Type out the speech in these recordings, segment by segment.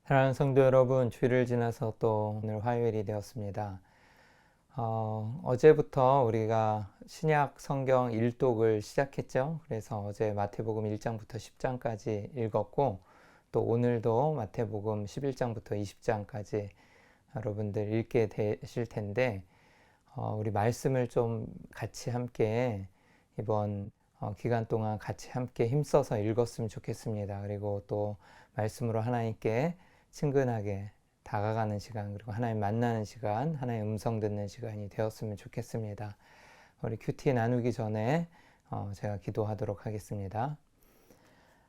사랑하는 성도 여러분, 주일을 지나서 또 오늘 화요일이 되었습니다. 어제부터 우리가 신약 성경 일독을 시작했죠. 그래서 어제 마태복음 1장부터 10장까지 읽었고, 또 오늘도 마태복음 11장부터 20장까지 여러분들 읽게 되실 텐데, 우리 말씀을 좀 같이 함께 이번 기간 동안 같이 함께 힘써서 읽었으면 좋겠습니다. 그리고 또 말씀으로 하나님께 친근하게 다가가는 시간, 그리고 하나님 만나는 시간, 하나님 음성 듣는 시간이 되었으면 좋겠습니다. 우리 큐티 나누기 전에 제가 기도하도록 하겠습니다.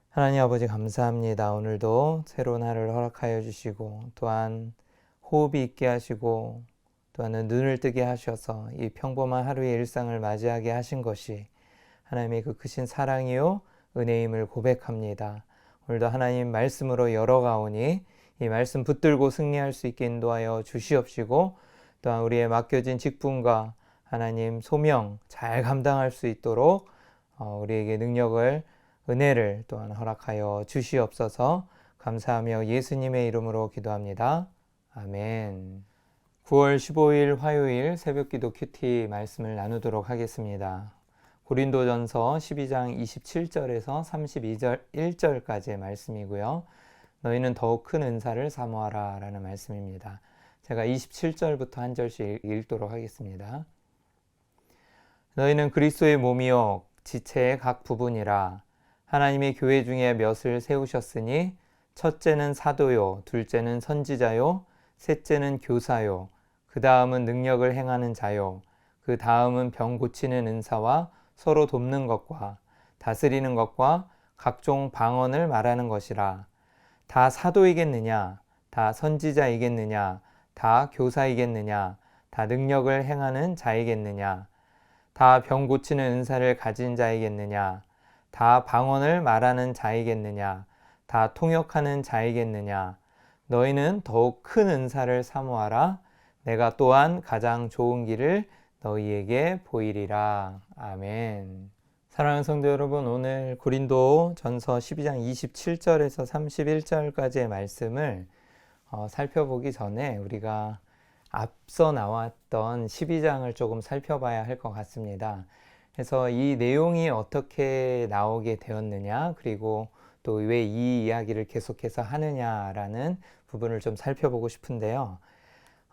하나님 아버지 감사합니다. 오늘도 새로운 하루를 허락하여 주시고, 또한 호흡이 있게 하시고, 또한 눈을 뜨게 하셔서 이 평범한 하루의 일상을 맞이하게 하신 것이 하나님의 그 크신 사랑이요 은혜임을 고백합니다. 오늘도 하나님 말씀으로 열어가오니 이 말씀 붙들고 승리할 수 있게 인도하여 주시옵시고, 또한 우리의 맡겨진 직분과 하나님 소명 잘 감당할 수 있도록 우리에게 능력을, 은혜를 또한 허락하여 주시옵소서. 감사하며 예수님의 이름으로 기도합니다. 아멘. 9월 15일 화요일 새벽기도 큐티 말씀을 나누도록 하겠습니다. 고린도전서 12장 27절에서 31절까지의 말씀이고요. 너희는 더욱 큰 은사를 사모하라 라는 말씀입니다. 제가 27절부터 한 절씩 읽도록 하겠습니다. 너희는 그리스도의 몸이요 지체의 각 부분이라. 하나님의 교회 중에 몇을 세우셨으니 첫째는 사도요, 둘째는 선지자요, 셋째는 교사요, 그 다음은 능력을 행하는 자요, 그 다음은 병 고치는 은사와 서로 돕는 것과 다스리는 것과 각종 방언을 말하는 것이라. 다 사도이겠느냐? 다 선지자이겠느냐? 다 교사이겠느냐? 다 능력을 행하는 자이겠느냐? 다 병 고치는 은사를 가진 자이겠느냐? 다 방언을 말하는 자이겠느냐? 다 통역하는 자이겠느냐? 너희는 더욱 큰 은사를 사모하라. 내가 또한 가장 좋은 길을 너희에게 보이리라. 아멘. 사랑하는 성도 여러분, 오늘 고린도 전서 12장 27절에서 31절까지의 말씀을 살펴보기 전에 우리가 앞서 나왔던 12장을 조금 살펴봐야 할 것 같습니다. 그래서 이 내용이 어떻게 나오게 되었느냐, 그리고 또 왜 이 이야기를 계속해서 하느냐라는 부분을 좀 살펴보고 싶은데요.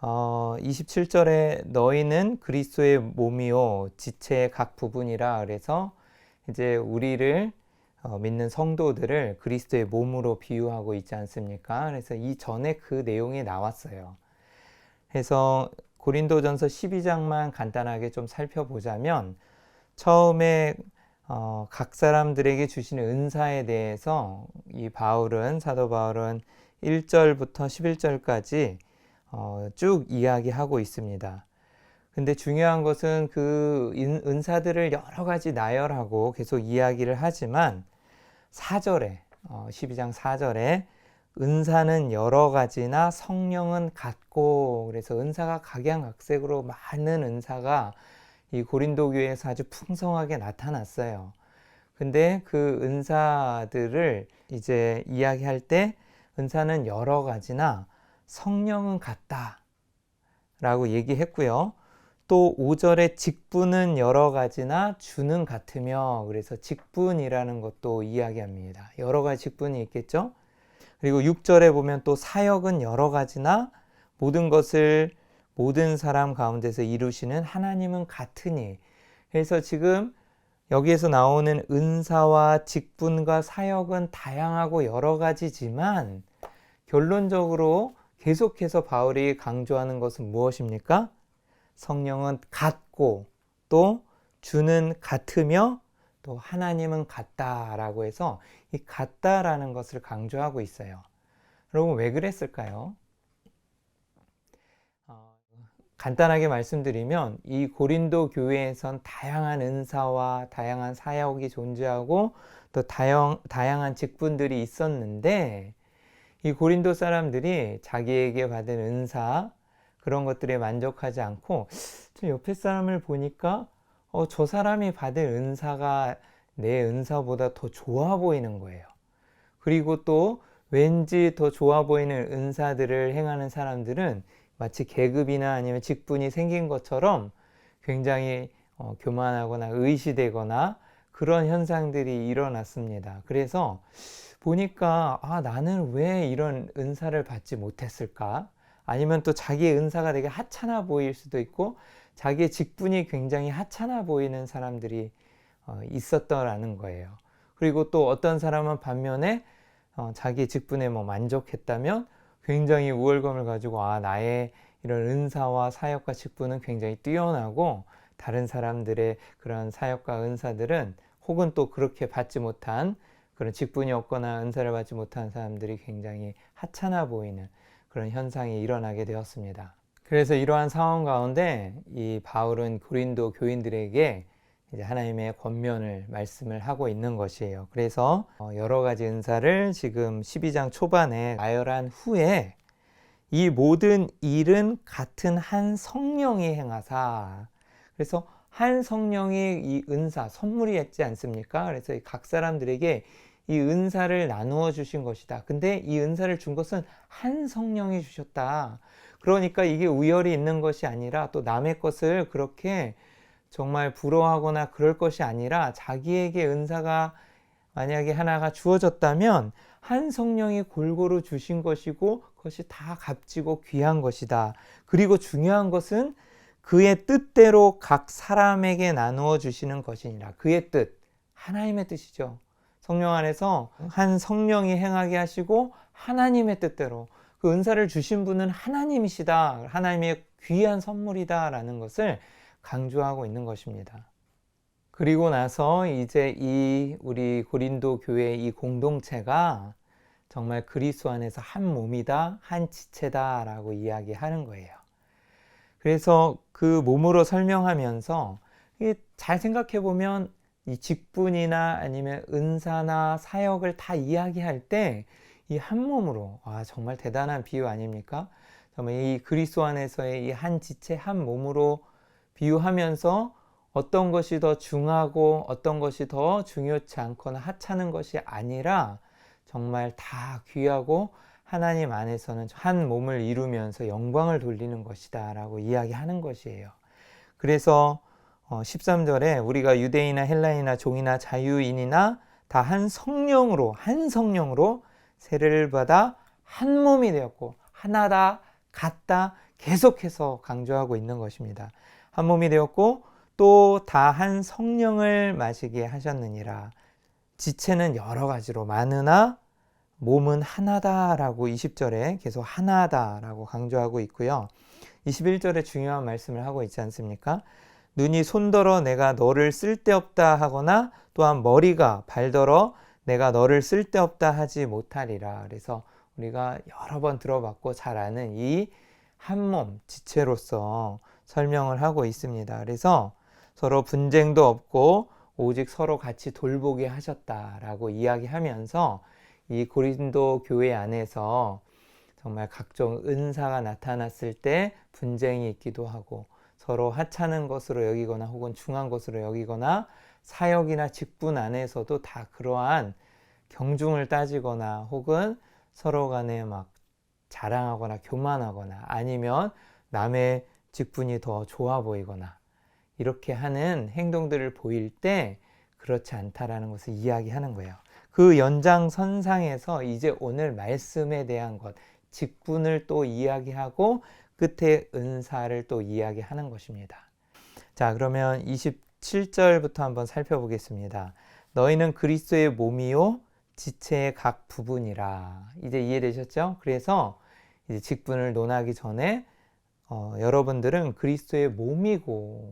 27절에 너희는 그리스도의 몸이요 지체의 각 부분이라, 그래서 이제 우리를 믿는 성도들을 그리스도의 몸으로 비유하고 있지 않습니까? 그래서 이전에 그 내용이 나왔어요. 그래서 고린도전서 12장만 간단하게 좀 살펴보자면, 처음에 각 사람들에게 주시는 은사에 대해서 이 사도 바울은 1절부터 11절까지 쭉 이야기하고 있습니다. 근데 중요한 것은 그 은사들을 여러 가지 나열하고 계속 이야기를 하지만 4절에 12장 4절에 은사는 여러 가지나 성령은 같고, 그래서 은사가 각양각색으로 많은 은사가 이 고린도 교회에서 아주 풍성하게 나타났어요. 근데 그 은사들을 이제 이야기할 때 은사는 여러 가지나 성령은 같다 라고 얘기했고요. 또 5절에 직분은 여러 가지나 주는 같으며, 그래서 직분이라는 것도 이야기합니다. 여러 가지 직분이 있겠죠. 그리고 6절에 보면 또 사역은 여러 가지나 모든 것을 모든 사람 가운데서 이루시는 하나님은 같으니. 그래서 지금 여기에서 나오는 은사와 직분과 사역은 다양하고 여러 가지지만 결론적으로 계속해서 바울이 강조하는 것은 무엇입니까? 성령은 같고, 또 주는 같으며, 또 하나님은 같다라고 해서 이 같다라는 것을 강조하고 있어요. 여러분, 왜 그랬을까요? 간단하게 말씀드리면 이 고린도 교회에선 다양한 은사와 다양한 사역이 존재하고 또 다양한 직분들이 있었는데, 이 고린도 사람들이 자기에게 받은 은사, 그런 것들에 만족하지 않고 저 옆에 사람을 보니까 저 사람이 받은 은사가 내 은사보다 더 좋아 보이는 거예요. 그리고 또 왠지 더 좋아 보이는 은사들을 행하는 사람들은 마치 계급이나 아니면 직분이 생긴 것처럼 굉장히 교만하거나 의시되거나 그런 현상들이 일어났습니다. 그래서 보니까 나는 왜 이런 은사를 받지 못했을까? 아니면 또 자기의 은사가 되게 하찮아 보일 수도 있고 자기의 직분이 굉장히 하찮아 보이는 사람들이 있었더라는 거예요. 그리고 또 어떤 사람은 반면에 자기 직분에 만족했다면 굉장히 우월감을 가지고 나의 이런 은사와 사역과 직분은 굉장히 뛰어나고 다른 사람들의 그런 사역과 은사들은 혹은 또 그렇게 받지 못한 그런 직분이 없거나 은사를 받지 못한 사람들이 굉장히 하찮아 보이는 그런 현상이 일어나게 되었습니다. 그래서 이러한 상황 가운데 이 바울은 고린도 교인들에게 이제 하나님의 권면을 말씀을 하고 있는 것이에요. 그래서 여러 가지 은사를 지금 12장 초반에 나열한 후에 이 모든 일은 같은 한 성령이 행하사, 그래서 한 성령이 이 은사, 선물이 있지 않습니까? 그래서 각 사람들에게 이 은사를 나누어 주신 것이다. 근데 이 은사를 준 것은 한 성령이 주셨다. 그러니까 이게 우열이 있는 것이 아니라 또 남의 것을 그렇게 정말 부러워하거나 그럴 것이 아니라 자기에게 은사가 만약에 하나가 주어졌다면 한 성령이 골고루 주신 것이고 그것이 다 값지고 귀한 것이다. 그리고 중요한 것은 그의 뜻대로 각 사람에게 나누어 주시는 것이니라. 그의 뜻, 하나님의 뜻이죠. 성령 안에서 한 성령이 행하게 하시고 하나님의 뜻대로 그 은사를 주신 분은 하나님이시다. 하나님의 귀한 선물이다 라는 것을 강조하고 있는 것입니다. 그리고 나서 이제 우리 고린도 교회 이 공동체가 정말 그리스도 안에서 한 몸이다, 한 지체다 라고 이야기하는 거예요. 그래서 그 몸으로 설명하면서 잘 생각해 보면 이 직분이나 아니면 은사나 사역을 다 이야기할 때 이 한 몸으로, 정말 대단한 비유 아닙니까? 정말 이 그리스도 안에서의 이 한 지체, 한 몸으로 비유하면서 어떤 것이 더 중하고 어떤 것이 더 중요치 않거나 하찮은 것이 아니라 정말 다 귀하고 하나님 안에서는 한 몸을 이루면서 영광을 돌리는 것이다 라고 이야기하는 것이에요. 그래서 13절에 우리가 유대인이나 헬라인이나 종이나 자유인이나 다 한 성령으로 세례를 받아 한 몸이 되었고 하나다 같다 계속해서 강조하고 있는 것입니다. 한 몸이 되었고 또 다 한 성령을 마시게 하셨느니라. 지체는 여러 가지로 많으나 몸은 하나다라고 20절에 계속 하나다라고 강조하고 있고요. 21절에 중요한 말씀을 하고 있지 않습니까? 눈이 손더러 내가 너를 쓸데없다 하거나 또한 머리가 발더러 내가 너를 쓸데없다 하지 못하리라. 그래서 우리가 여러 번 들어봤고 잘 아는 이 한 몸 지체로서 설명을 하고 있습니다. 그래서 서로 분쟁도 없고 오직 서로 같이 돌보게 하셨다라고 이야기하면서 이 고린도 교회 안에서 정말 각종 은사가 나타났을 때 분쟁이 있기도 하고 서로 하찮은 것으로 여기거나 혹은 중한 것으로 여기거나 사역이나 직분 안에서도 다 그러한 경중을 따지거나 혹은 서로 간에 막 자랑하거나 교만하거나 아니면 남의 직분이 더 좋아 보이거나 이렇게 하는 행동들을 보일 때 그렇지 않다라는 것을 이야기하는 거예요. 그 연장선상에서 이제 오늘 말씀에 대한 것, 직분을 또 이야기하고 끝에 은사를 또 이야기하는 것입니다. 자, 그러면 27절부터 한번 살펴보겠습니다. 너희는 그리스도의 몸이요 지체의 각 부분이라. 이제 이해되셨죠? 그래서 이제 직분을 논하기 전에 여러분들은 그리스도의 몸이고,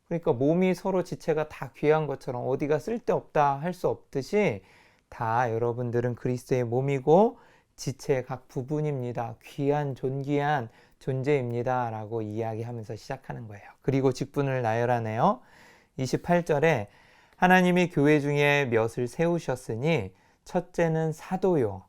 그러니까 몸이 서로 지체가 다 귀한 것처럼 어디가 쓸데없다 할 수 없듯이 다 여러분들은 그리스도의 몸이고 지체의 각 부분입니다. 귀한 존귀한 존재입니다 라고 이야기하면서 시작하는 거예요. 그리고 직분을 나열하네요. 28절에 하나님이 교회 중에 몇을 세우셨으니 첫째는 사도요,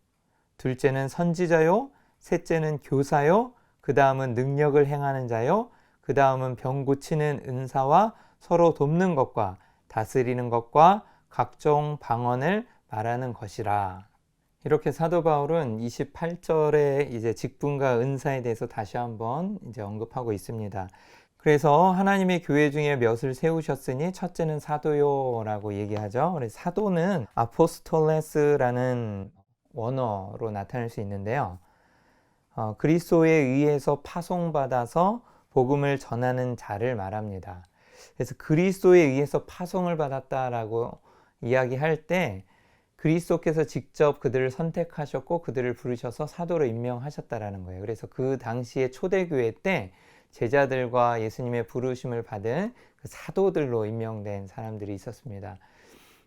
둘째는 선지자요, 셋째는 교사요, 그 다음은 능력을 행하는 자요, 그 다음은 병 고치는 은사와 서로 돕는 것과 다스리는 것과 각종 방언을 말하는 것이라. 이렇게 사도 바울은 28절에 이제 직분과 은사에 대해서 다시 한번 이제 언급하고 있습니다. 그래서 하나님의 교회 중에 몇을 세우셨으니 첫째는 사도요라고 얘기하죠. 그래서 사도는 아포스톨레스라는 원어로 나타낼 수 있는데요. 그리스도에 의해서 파송받아서 복음을 전하는 자를 말합니다. 그래서 그리스도에 의해서 파송을 받았다라고 이야기할 때 그리스도께서 직접 그들을 선택하셨고 그들을 부르셔서 사도로 임명하셨다라는 거예요. 그래서 그 당시에 초대교회 때 제자들과 예수님의 부르심을 받은 그 사도들로 임명된 사람들이 있었습니다.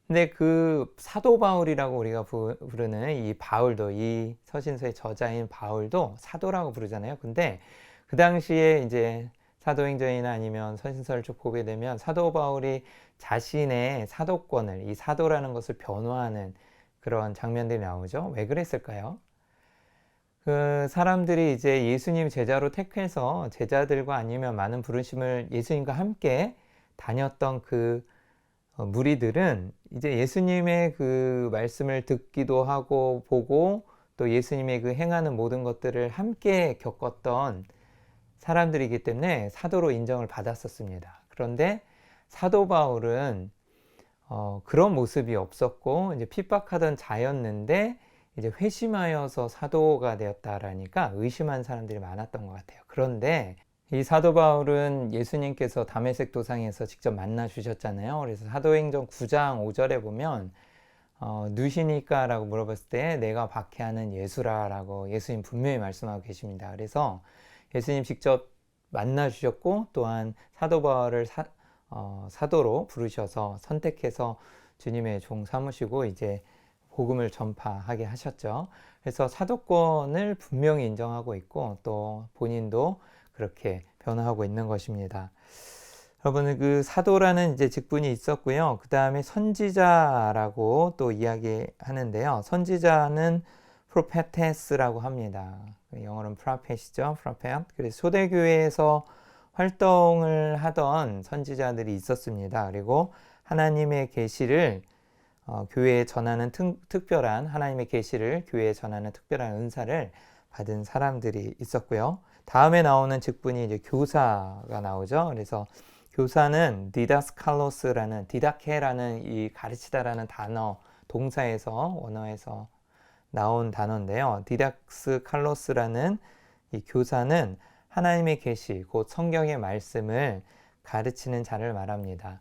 근데 그 사도 바울이라고 우리가 부르는 이 바울도, 이 서신서의 저자인 바울도 사도라고 부르잖아요. 근데 그 당시에 이제 사도행전이나 아니면 서신서를 쭉 보게 되면 사도 바울이 자신의 사도권을, 이 사도라는 것을 변호하는 그런 장면들이 나오죠. 왜 그랬을까요? 그 사람들이 이제 예수님 제자로 택해서 제자들과 아니면 많은 부르심을 예수님과 함께 다녔던 그 무리들은 이제 예수님의 그 말씀을 듣기도 하고 보고 또 예수님의 그 행하는 모든 것들을 함께 겪었던 사람들이기 때문에 사도로 인정을 받았었습니다. 그런데 사도 바울은 그런 모습이 없었고 이제 핍박하던 자였는데 이제 회심하여서 사도가 되었다라니까 의심한 사람들이 많았던 것 같아요. 그런데 이 사도 바울은 예수님께서 다메섹 도상에서 직접 만나 주셨잖아요. 그래서 사도행전 9장 5절에 보면 누시니까 라고 물어봤을 때 내가 박해하는 예수라 라고 예수님 분명히 말씀하고 계십니다. 그래서 예수님 직접 만나 주셨고 또한 사도 바울을 사도로 부르셔서 선택해서 주님의 종 삼으시고 이제 복음을 전파하게 하셨죠. 그래서 사도권을 분명히 인정하고 있고 또 본인도 그렇게 변화하고 있는 것입니다. 여러분, 그 사도라는 이제 직분이 있었고요. 그 다음에 선지자라고 또 이야기하는데요. 선지자는 프로페테스라고 합니다. 영어로는 프로펫이죠. 프로펫. 그래서 초대교회에서 활동을 하던 선지자들이 있었습니다. 그리고 하나님의 계시를 교회에 전하는 특별한 하나님의 계시를 교회에 전하는 특별한 은사를 받은 사람들이 있었고요. 다음에 나오는 직분이 이제 교사가 나오죠. 그래서 교사는 디다스칼로스라는 디다케라는 이 가르치다라는 단어 동사에서 원어에서 나온 단어인데요. 디닥스칼로스라는 이 교사는 하나님의 계시 곧 성경의 말씀을 가르치는 자를 말합니다.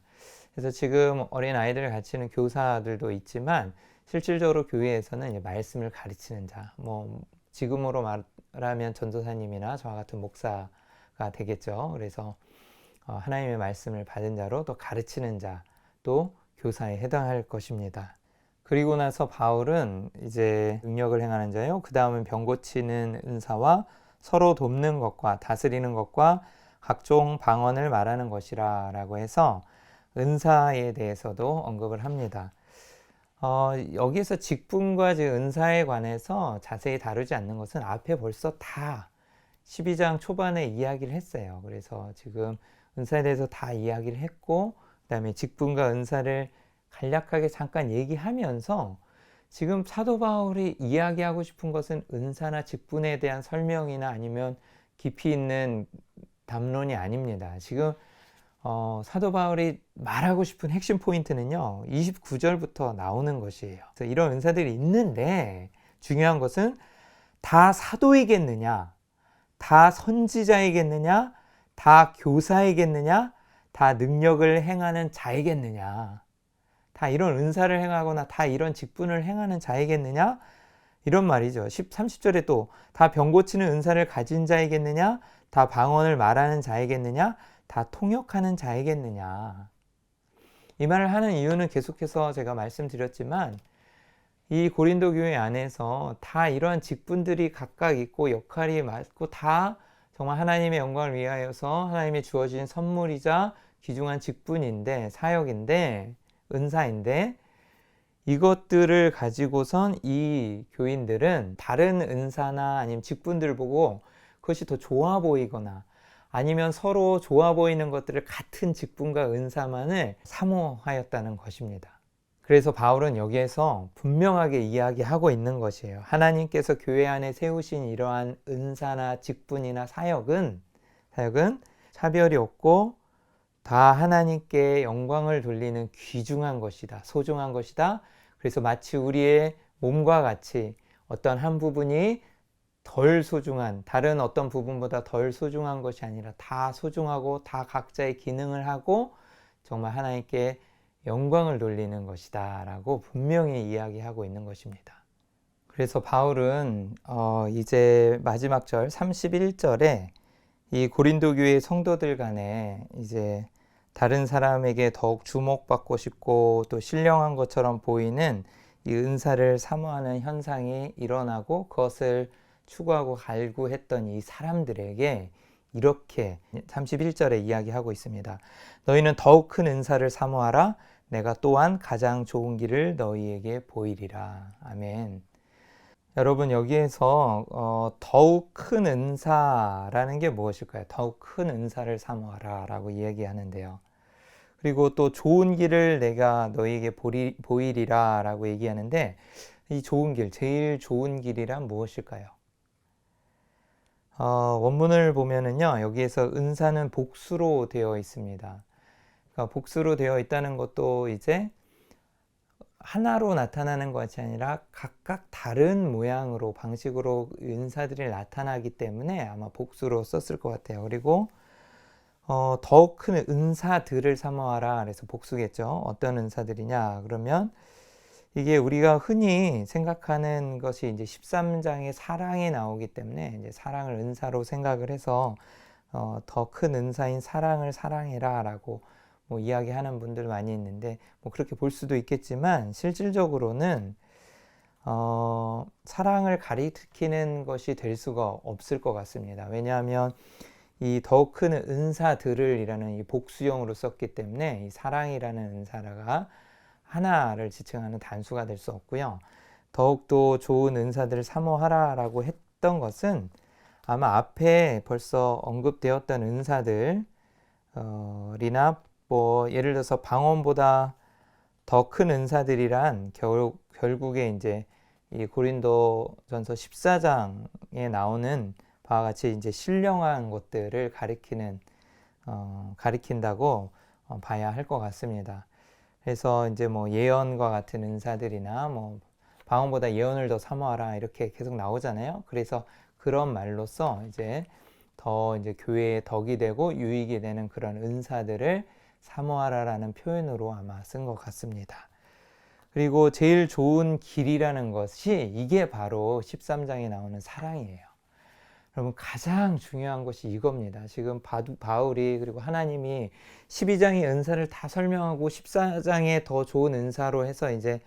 그래서 지금 어린 아이들을 가르치는 교사들도 있지만 실질적으로 교회에서는 이제 말씀을 가르치는 자, 뭐 지금으로 말하면 전도사님이나 저와 같은 목사가 되겠죠. 그래서 하나님의 말씀을 받은 자로 또 가르치는 자, 또 교사에 해당할 것입니다. 그리고 나서 바울은 이제 능력을 행하는 자요. 그 다음은 병 고치는 은사와 서로 돕는 것과 다스리는 것과 각종 방언을 말하는 것이라 라고 해서 은사에 대해서도 언급을 합니다. 여기서 직분과 은사에 관해서 자세히 다루지 않는 것은 앞에 벌써 다 12장 초반에 이야기를 했어요. 그래서 지금 은사에 대해서 다 이야기를 했고 그 다음에 직분과 은사를 간략하게 잠깐 얘기하면서 지금 사도 바울이 이야기하고 싶은 것은 은사나 직분에 대한 설명이나 아니면 깊이 있는 담론이 아닙니다. 지금 사도 바울이 말하고 싶은 핵심 포인트는요 29절부터 나오는 것이에요. 그래서 이런 은사들이 있는데 중요한 것은 다 사도이겠느냐, 다 선지자이겠느냐, 다 교사이겠느냐, 다 능력을 행하는 자이겠느냐, 다 이런 은사를 행하거나 다 이런 직분을 행하는 자이겠느냐, 이런 말이죠. 30절에 또 다 병 고치는 은사를 가진 자이겠느냐, 다 방언을 말하는 자이겠느냐, 다 통역하는 자이겠느냐. 이 말을 하는 이유는 계속해서 제가 말씀드렸지만 이 고린도 교회 안에서 다 이러한 직분들이 각각 있고 역할이 맞고 다 정말 하나님의 영광을 위하여서 하나님의 주어진 선물이자 귀중한 직분인데 사역인데 은사인데 이것들을 가지고선 이 교인들은 다른 은사나 아니면 직분들을 보고 그것이 더 좋아 보이거나 아니면 서로 좋아 보이는 것들을 같은 직분과 은사만을 사모하였다는 것입니다. 그래서 바울은 여기에서 분명하게 이야기하고 있는 것이에요. 하나님께서 교회 안에 세우신 이러한 은사나 직분이나 사역은 차별이 없고 다 하나님께 영광을 돌리는 귀중한 것이다. 소중한 것이다. 그래서 마치 우리의 몸과 같이 어떤 한 부분이 덜 소중한, 다른 어떤 부분보다 덜 소중한 것이 아니라 다 소중하고 다 각자의 기능을 하고 정말 하나님께 영광을 돌리는 것이다 라고 분명히 이야기하고 있는 것입니다. 그래서 바울은 이제 마지막 절 31절에 이 고린도 교회 성도들 간에 이제 다른 사람에게 더욱 주목받고 싶고 또 신령한 것처럼 보이는 이 은사를 사모하는 현상이 일어나고 그것을 추구하고 갈구했던 이 사람들에게 이렇게 31절에 이야기하고 있습니다. 너희는 더욱 큰 은사를 사모하라. 내가 또한 가장 좋은 길을 너희에게 보이리라. 아멘. 여러분 여기에서 더욱 큰 은사라는 게 무엇일까요? 더욱 큰 은사를 사모하라 라고 이야기하는데요. 그리고 또 좋은 길을 내가 너희에게 보이리라 라고 얘기하는데 이 좋은 길, 제일 좋은 길이란 무엇일까요? 원문을 보면은요, 여기에서 은사는 복수로 되어 있습니다. 그러니까 복수로 되어 있다는 것도 이제 하나로 나타나는 것이 아니라 각각 다른 모양으로, 방식으로 은사들이 나타나기 때문에 아마 복수로 썼을 것 같아요. 그리고 더욱 큰 은사들을 사모하라. 그래서 복수겠죠. 어떤 은사들이냐? 그러면 이게 우리가 흔히 생각하는 것이 이제 13장에 사랑이 나오기 때문에 이제 사랑을 은사로 생각을 해서 더 큰 은사인 사랑을 사랑해라 라고 뭐 이야기하는 분들 많이 있는데 뭐 그렇게 볼 수도 있겠지만 실질적으로는 사랑을 가리키는 것이 될 수가 없을 것 같습니다. 왜냐하면 이 더욱 큰 은사들을 이라는 이 복수형으로 썼기 때문에 이 사랑이라는 은사가 하나를 지칭하는 단수가 될 수 없고요. 더욱더 좋은 은사들을 사모하라 라고 했던 것은 아마 앞에 벌써 언급되었던 은사들이나 뭐 예를 들어서 방언보다 더 큰 은사들이란 결국에 이제 이 고린도전서 14장에 나오는 바와 같이 이제 신령한 것들을 가리킨다고 봐야 할 것 같습니다. 그래서 이제 뭐 예언과 같은 은사들이나 뭐 방언보다 예언을 더 사모하라 이렇게 계속 나오잖아요. 그래서 그런 말로써 이제 더 이제 교회에 덕이 되고 유익이 되는 그런 은사들을 사모하라라는 표현으로 아마 쓴 것 같습니다. 그리고 제일 좋은 길이라는 것이 이게 바로 13장에 나오는 사랑이에요. 여러분 가장 중요한 것이 이겁니다. 지금 바울이 그리고 하나님이 12장의 은사를 다 설명하고 14장에 더 좋은 은사로 해서 이제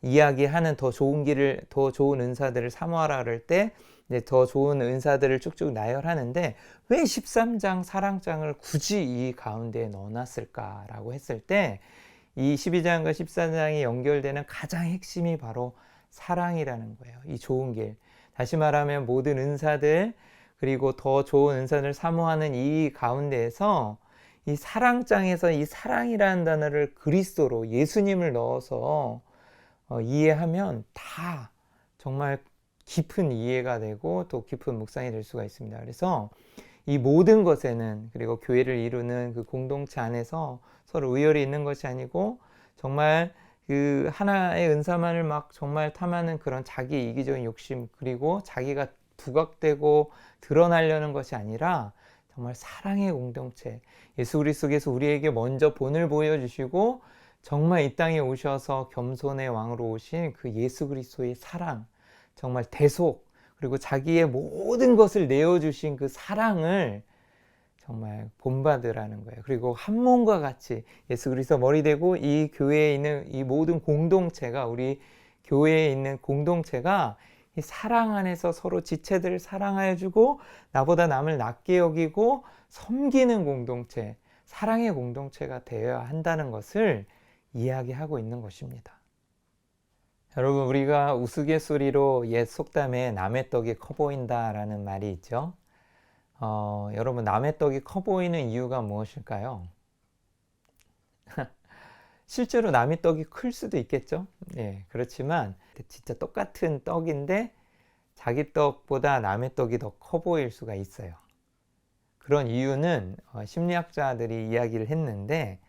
이야기하는 더 좋은 길을, 더 좋은 은사들을 사모하라 그럴 때 이제 더 좋은 은사들을 쭉쭉 나열하는데 왜 13장 사랑장을 굳이 이 가운데에 넣어놨을까라고 했을 때 이 12장과 14장이 연결되는 가장 핵심이 바로 사랑이라는 거예요. 이 좋은 길. 다시 말하면 모든 은사들 그리고 더 좋은 은사를 사모하는 이 가운데에서 이 사랑장에서 이 사랑이라는 단어를 그리스도로 예수님을 넣어서 이해하면 다 정말 깊은 이해가 되고 또 깊은 묵상이 될 수가 있습니다. 그래서 이 모든 것에는 그리고 교회를 이루는 그 공동체 안에서 서로 의열이 있는 것이 아니고 정말 그 하나의 은사만을 막 정말 탐하는 그런 자기 이기적인 욕심 그리고 자기가 부각되고 드러나려는 것이 아니라 정말 사랑의 공동체 예수 그리스도께서 우리에게 먼저 본을 보여주시고 정말 이 땅에 오셔서 겸손의 왕으로 오신 그 예수 그리스도의 사랑 정말 대속 그리고 자기의 모든 것을 내어주신 그 사랑을 정말 본받으라는 거예요. 그리고 한 몸과 같이 예수 그리스도 머리 되고 이 교회에 있는 이 모든 공동체가 우리 교회에 있는 공동체가 이 사랑 안에서 서로 지체들을 사랑하여 주고 나보다 남을 낮게 여기고 섬기는 공동체, 사랑의 공동체가 되어야 한다는 것을 이야기하고 있는 것입니다. 여러분 우리가 우스갯소리로 옛 속담에 남의 떡이 커 보인다라는 말이 있죠. 여러분 남의 떡이 커 보이는 이유가 무엇일까요? 실제로 남의 떡이 클 수도 있겠죠. 예, 그렇지만 진짜 똑같은 떡인데 자기 떡보다 남의 떡이 더 커 보일 수가 있어요. 그런 이유는 심리학자들이 이야기를 했는데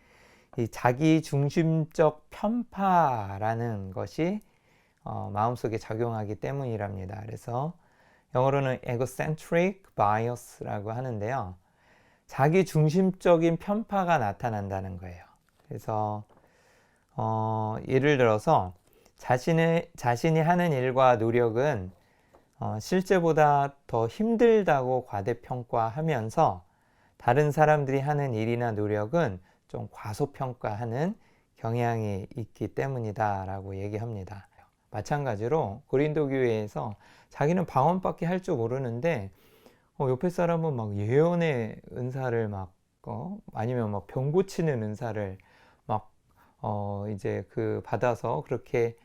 이 자기 중심적 편파라는 것이 마음속에 작용하기 때문이랍니다. 그래서 영어로는 egocentric bias라고 하는데요. 자기 중심적인 편파가 나타난다는 거예요. 그래서 예를 들어서 자신이 하는 일과 노력은 실제보다 더 힘들다고 과대평가하면서 다른 사람들이 하는 일이나 노력은 좀 과소평가하는 경향이 있기 때문이다 라고 얘기합니다. 마찬가지로 고린도 교회에서 자기는 방언밖에 할 줄 모르는데 옆에 사람은 막 예언의 은사를 막 아니면 막 병 고치는 은사를 막 이제 그 받아서 그렇게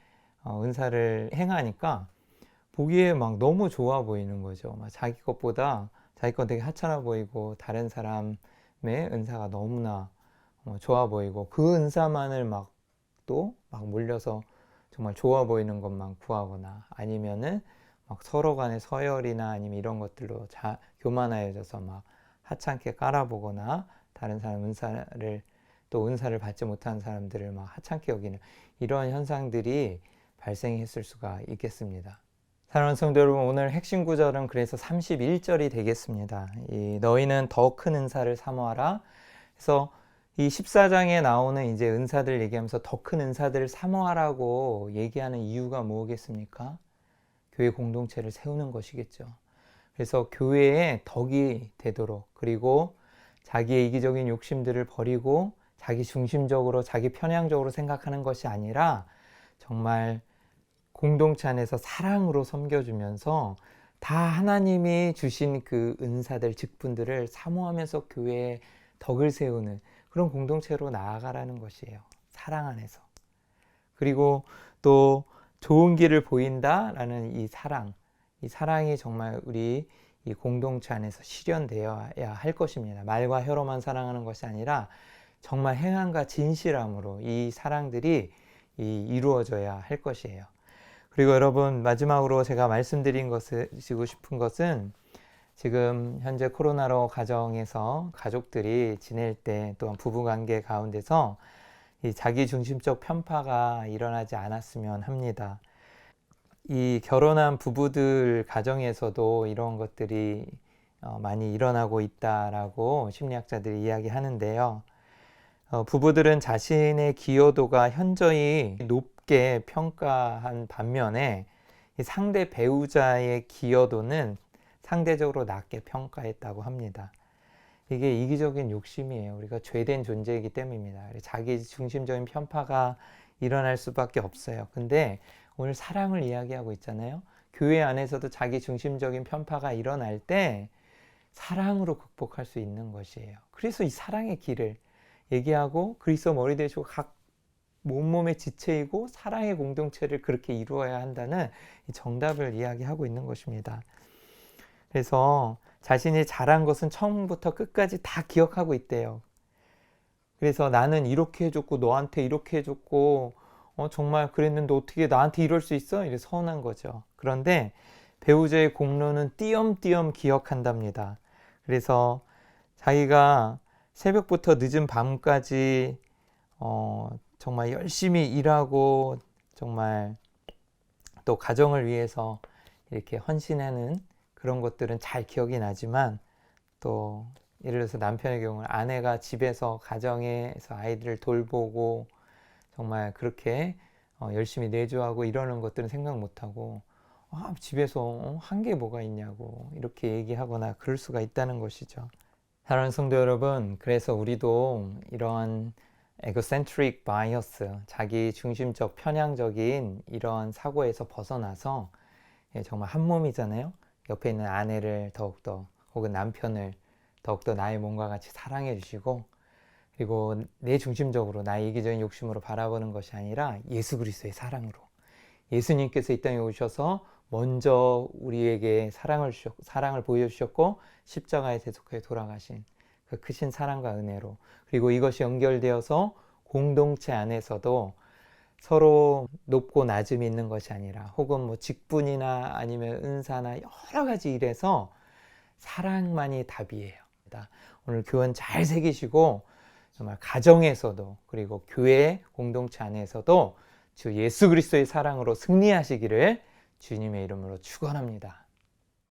은사를 행하니까 보기에 막 너무 좋아 보이는 거죠. 막 자기 것보다 자기 건 되게 하찮아 보이고 다른 사람의 은사가 너무나 좋아 보이고 그 은사만을 막 또 막 몰려서 정말 좋아 보이는 것만 구하거나 아니면은 막 서로 간의 서열이나 아니면 이런 것들로 교만하여져서 막 하찮게 깔아보거나 다른 사람 은사를 받지 못한 사람들을 막 하찮게 여기는 이런 현상들이 발생했을 수가 있겠습니다. 사랑하는 성도 여러분, 오늘 핵심 구절은 그래서 31절이 되겠습니다. 너희는 더 큰 은사를 사모하라. 그래서 이 14장에 나오는 이제 은사들 얘기하면서 더 큰 은사들을 사모하라고 얘기하는 이유가 뭐겠습니까? 교회 공동체를 세우는 것이겠죠. 그래서 교회에 덕이 되도록 그리고 자기의 이기적인 욕심들을 버리고 자기 중심적으로 자기 편향적으로 생각하는 것이 아니라 정말 공동체 안에서 사랑으로 섬겨주면서 다 하나님이 주신 그 은사들, 직분들을 사모하면서 교회에 덕을 세우는 그런 공동체로 나아가라는 것이에요. 사랑 안에서. 그리고 또 좋은 길을 보인다라는 이 사랑이 정말 우리 이 공동체 안에서 실현되어야 할 것입니다. 말과 혀로만 사랑하는 것이 아니라 정말 행함과 진실함으로 이 사랑들이 이루어져야 할 것이에요. 그리고 여러분 마지막으로 제가 말씀드리고 싶은 것은 지금 현재 코로나로 가정에서 가족들이 지낼 때 또한 부부관계 가운데서 이 자기 중심적 편파가 일어나지 않았으면 합니다. 이 결혼한 부부들 가정에서도 이런 것들이 많이 일어나고 있다라고 심리학자들이 이야기하는데요. 부부들은 자신의 기여도가 현저히 높게 평가한 반면에 상대 배우자의 기여도는 상대적으로 낮게 평가했다고 합니다. 이게 이기적인 욕심이에요. 우리가 죄된 존재이기 때문입니다. 자기 중심적인 편파가 일어날 수밖에 없어요. 근데 오늘 사랑을 이야기하고 있잖아요. 교회 안에서도 자기 중심적인 편파가 일어날 때 사랑으로 극복할 수 있는 것이에요. 그래서 이 사랑의 길을 얘기하고 그리스도 머리 되시고 각 몸몸의 지체이고 사랑의 공동체를 그렇게 이루어야 한다는 정답을 이야기하고 있는 것입니다. 그래서 자신이 잘한 것은 처음부터 끝까지 다 기억하고 있대요. 그래서 나는 이렇게 해줬고 너한테 이렇게 해줬고 정말 그랬는데 어떻게 나한테 이럴 수 있어? 이래 서운한 거죠. 그런데 배우자의 공로는 띄엄띄엄 기억한답니다. 그래서 자기가 새벽부터 늦은 밤까지 정말 열심히 일하고 정말 또 가정을 위해서 이렇게 헌신하는 그런 것들은 잘 기억이 나지만 또 예를 들어서 남편의 경우는 아내가 집에서 가정에서 아이들을 돌보고 정말 그렇게 열심히 내조하고 이러는 것들은 생각 못하고 집에서 한 게 뭐가 있냐고 이렇게 얘기하거나 그럴 수가 있다는 것이죠. 사랑하는 성도 여러분, 그래서 우리도 이런 egocentric bias, 자기 중심적 편향적인 이런 사고에서 벗어나서 정말 한 몸이잖아요. 옆에 있는 아내를 더욱더 혹은 남편을 더욱더 나의 몸과 같이 사랑해 주시고 그리고 내 중심적으로 나의 이기적인 욕심으로 바라보는 것이 아니라 예수 그리스도의 사랑으로 예수님께서 이 땅에 오셔서 먼저 우리에게 사랑을 보여주셨고 십자가에 대속하여 돌아가신 그 크신 사랑과 은혜로 그리고 이것이 연결되어서 공동체 안에서도 서로 높고 낮음이 있는 것이 아니라 혹은 뭐 직분이나 아니면 은사나 여러 가지 일에서 사랑만이 답이에요. 오늘 교훈 잘 새기시고 정말 가정에서도 그리고 교회 공동체 안에서도 주 예수 그리스도의 사랑으로 승리하시기를 주님의 이름으로 축원합니다.